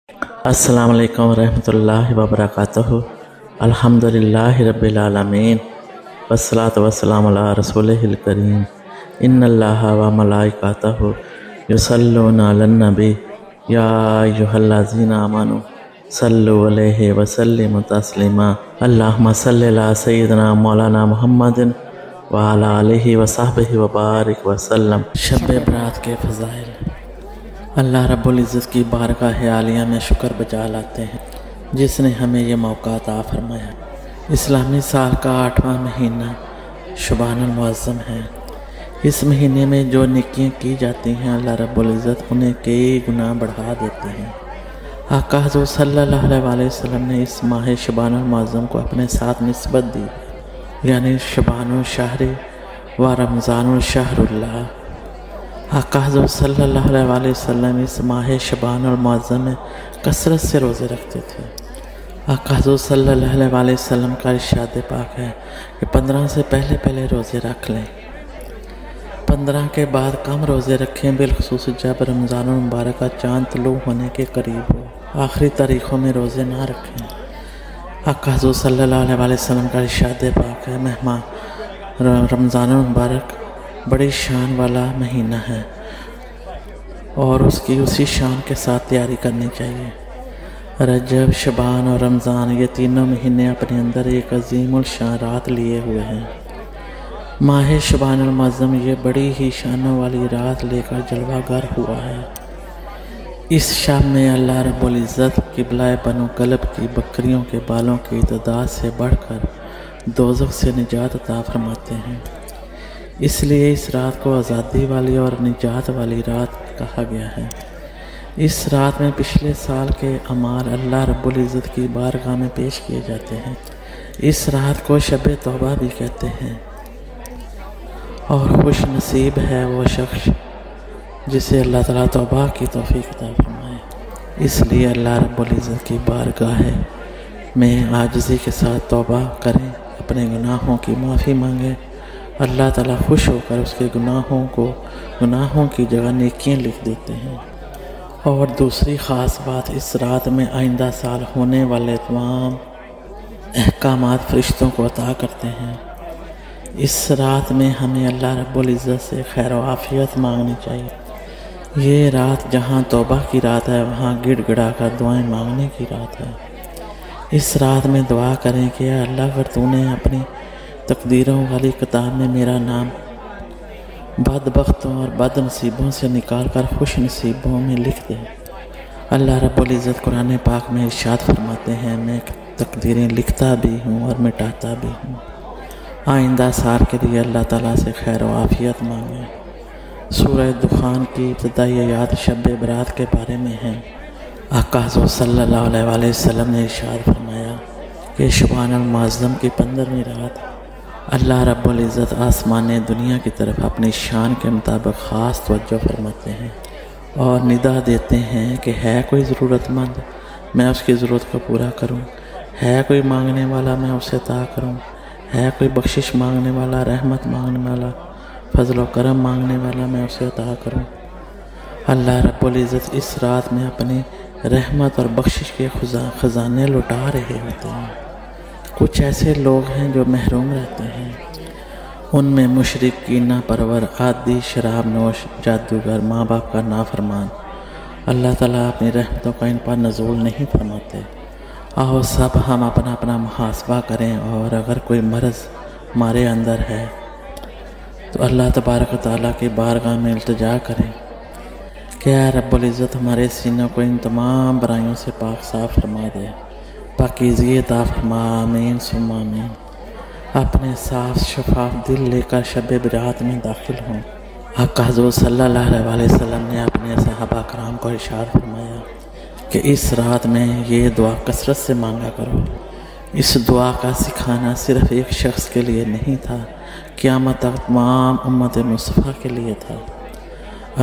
السلام علیکم ورحمۃ اللہ وبرکاتہ۔ الحمدللہ رب العالمین والصلاة والسلام علی رسولہ الکریم۔ ان اللہ و ملائکتہ یصلون علی النبی یا ایھا الذین آمنوا صلوا علیہ وسلموا تسلیما۔ اللہم صلی علی سیدنا مولانا محمد وعلی آلہ وصحبہ وبارک وسلم۔ شب برات کے فضائل۔ اللہ رب العزت کی بارگاہ عالیہ میں شکر بجا لاتے ہیں جس نے ہمیں یہ موقع عطا فرمایا۔ اسلامی سال کا 8واں مہینہ شعبان المعظم ہے۔ اس مہینے میں جو نیکیاں کی جاتی ہیں اللہ رب العزت انہیں کئی گنا بڑھا دیتے ہیں۔ آقا حضور صلی اللہ علیہ وسلم نے اس ماہ شعبان المعظم کو اپنے ساتھ نسبت دی، یعنی شعبان الشہر و رمضان الشہر اللہ۔ آقا حضور صلی اللہ علیہ وسلم اس ماہ شعبان المعظم میں کثرت سے روزے رکھتے تھے۔ آقا حضور صلی اللہ علیہ وسلم کا ارشاد پاک ہے کہ 15 سے پہلے روزے رکھ لیں، 15 کے بعد کم روزے رکھیں، بالخصوص جب رمضان المبارک کا چاند طلوع ہونے کے قریب ہو۔ آخری تاریخوں میں روزے نہ رکھیں۔ آقا حضور صلی اللہ علیہ وسلم کا ارشاد پاک ہے رمضان المبارک بڑی شان والا مہینہ ہے اور اس کی اسی شان کے ساتھ تیاری کرنی چاہیے۔ رجب، شعبان اور رمضان یہ تینوں مہینے اپنے اندر ایک عظیم الشان رات لیے ہوئے ہیں۔ ماہ شعبان المعظم یہ بڑی ہی شانوں والی رات لے کر جلوہ گر ہوا ہے۔ اس شب میں اللہ رب العزت قبلہ بنو کلب کی بکریوں کے بالوں کی تعداد سے بڑھ کر دوزخ سے نجات عطا فرماتے ہیں۔ اس لیے اس رات کو آزادی والی اور نجات والی رات کہا گیا ہے۔ اس رات میں پچھلے سال کے اعمال اللہ رب العزت کی بارگاہ میں پیش کیے جاتے ہیں۔ اس رات کو شب توبہ بھی کہتے ہیں، اور خوش نصیب ہے وہ شخص جسے اللہ تعالیٰ توبہ کی توفیق عطا فرمائے۔ اس لیے اللہ رب العزت کی بارگاہ میں عاجزی کے ساتھ توبہ کریں، اپنے گناہوں کی معافی مانگیں۔ اللہ تعالیٰ خوش ہو کر اس کے گناہوں کی جگہ نیکیاں لکھ دیتے ہیں۔ اور دوسری خاص بات، اس رات میں آئندہ سال ہونے والے تمام احکامات فرشتوں کو عطا کرتے ہیں۔ اس رات میں ہمیں اللہ رب العزت سے خیر و عافیت مانگنی چاہیے۔ یہ رات جہاں توبہ کی رات ہے وہاں گڑ گڑا کر دعائیں مانگنے کی رات ہے۔ اس رات میں دعا کریں کہ اے اللہ اگر تو نے اپنی تقدیروں والی کتاب میں میرا نام بدبختوں اور بد نصیبوں سے نکال کر خوش نصیبوں میں لکھ دے۔ اللہ رب العزت قرآن پاک میں ارشاد فرماتے ہیں میں تقدیریں لکھتا بھی ہوں اور مٹاتا بھی ہوں۔ آئندہ سال کے لیے اللہ تعالیٰ سے خیر و عافیت مانگیں۔ سورہ دخان کی ابتدائی آیات شب برات کے بارے میں ہیں۔ آقا حضور صلی اللہ علیہ وسلم نے ارشاد فرمایا کہ شعبان المعظم کی 15ویں رات اللہ رب العزت آسمان دنیا کی طرف اپنی شان کے مطابق خاص توجہ فرماتے ہیں اور ندا دیتے ہیں کہ ہے کوئی ضرورت مند میں اس کی ضرورت کو پورا کروں، ہے کوئی مانگنے والا میں اسے عطا کروں، ہے کوئی بخشش مانگنے والا، رحمت مانگنے والا، فضل و کرم مانگنے والا میں اسے عطا کروں۔ اللہ رب العزت اس رات میں اپنی رحمت اور بخشش کے خزانے لوٹا رہے ہوتے ہیں۔ کچھ ایسے لوگ ہیں جو محروم رہتے ہیں، ان میں مشرک، کینہ پرور، عادی، شراب نوش، جادوگر، ماں باپ کا نافرمان۔ اللہ تعالیٰ اپنی رحمتوں کا ان پر نزول نہیں فرماتے۔ آؤ سب ہم اپنا اپنا محاسبہ کریں، اور اگر کوئی مرض ہمارے اندر ہے تو اللہ تبارک و تعالیٰ کی بارگاہ میں التجا کریں کہ اے رب العزت ہمارے سینوں کو ان تمام برائیوں سے پاک صاف فرما دے، پاکیزگی عطا فرما، آمین ثم آمین۔ اپنے صاف شفاف دل لے کر شب برات میں داخل ہوں۔ آقا حضور صلی اللہ علیہ وسلم نے اپنے صحابہ کرام کو ارشاد فرمایا کہ اس رات میں یہ دعا کثرت سے مانگا کرو۔ اس دعا کا سکھانا صرف ایک شخص کے لیے نہیں تھا، قیامت تک تمام امت مصطفیٰ کے لیے تھا۔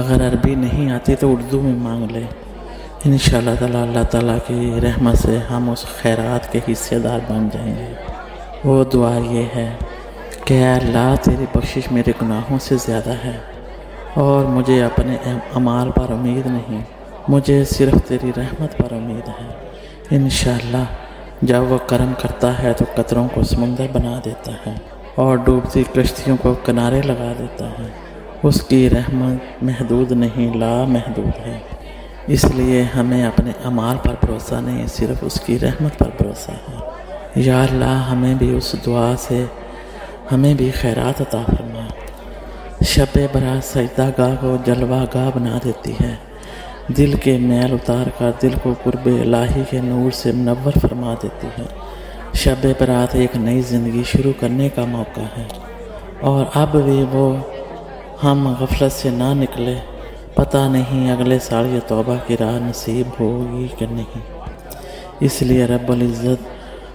اگر عربی نہیں آتی تو اردو میں مانگ لے، انشاءاللہ تعالیٰ اللہ تعالیٰ کی رحمت سے ہم اس خیرات کے حصے دار بن جائیں گے۔ وہ دعا یہ ہے کہ اے اللہ تیری بخشش میرے گناہوں سے زیادہ ہے اور مجھے اپنے اعمال پر امید نہیں، مجھے صرف تیری رحمت پر امید ہے۔ انشاءاللہ جب وہ کرم کرتا ہے تو قطروں کو سمندر بنا دیتا ہے اور ڈوبتی کشتیوں کو کنارے لگا دیتا ہے۔ اس کی رحمت محدود نہیں، لا محدود ہے۔ اس لیے ہمیں اپنے اعمال پر بھروسہ نہیں، صرف اس کی رحمت پر بھروسہ ہے۔ یا اللہ ہمیں بھی اس دعا سے ہمیں بھی خیرات عطا فرما۔ شب برات سجدہ گاہ کو جلوہ گاہ بنا دیتی ہے، دل کے میل اتار کر دل کو قرب الہی کے نور سے منور فرما دیتی ہے۔ شب برات ایک نئی زندگی شروع کرنے کا موقع ہے، اور اب بھی وہ ہم غفلت سے نہ نکلے۔ پتہ نہیں اگلے سال یہ توبہ کی راہ نصیب ہوگی کہ نہیں۔ اس لیے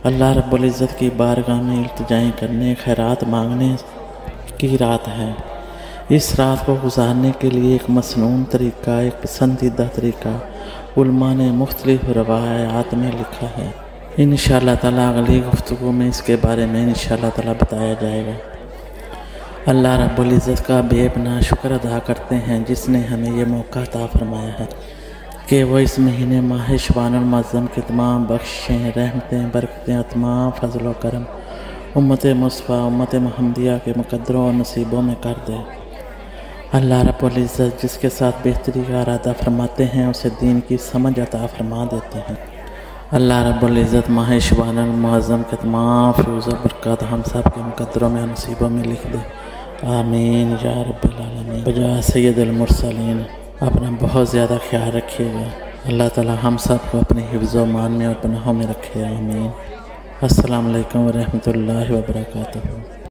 اللہ رب العزت کی بارگاہ میں التجائیں کرنے، خیرات مانگنے کی رات ہے۔ اس رات کو گزارنے کے لیے ایک مسنون طریقہ، ایک پسندیدہ طریقہ علماء نے مختلف روایات میں لکھا ہے۔ انشاءاللہ تعالیٰ اگلی گفتگو میں اس کے بارے میں انشاءاللہ تعالیٰ بتایا جائے گا۔ اللہ رب العزت کا بے پناہ شکر ادا کرتے ہیں جس نے ہمیں یہ موقع عطا فرمایا ہے کہ وہ اس مہینے ماہ شعبان المعظم کے تمام بخشیں، رحمتیں، برکتیں، تمام فضل و کرم امت مصطفیٰ، امت محمدیہ کے مقدروں اور نصیبوں میں کر دے۔ اللہ رب العزت جس کے ساتھ بہتری کا ارادہ فرماتے ہیں اسے دین کی سمجھ عطا فرما دیتے ہیں۔ اللہ رب العزت ماہ شعبان المعظم کے تمام فیوز و برکات ہم سب کے مقدروں میں اور نصیبوں میں لکھ دے، آمین یا رب العالمین۔ بجا سید المرسلین، اپنا بہت زیادہ خیال رکھیے گا۔ اللہ تعالی ہم سب کو اپنے حفظ و امان میں اور پناہوں میں رکھے، آمین۔ السلام علیکم ورحمۃ اللہ وبرکاتہ۔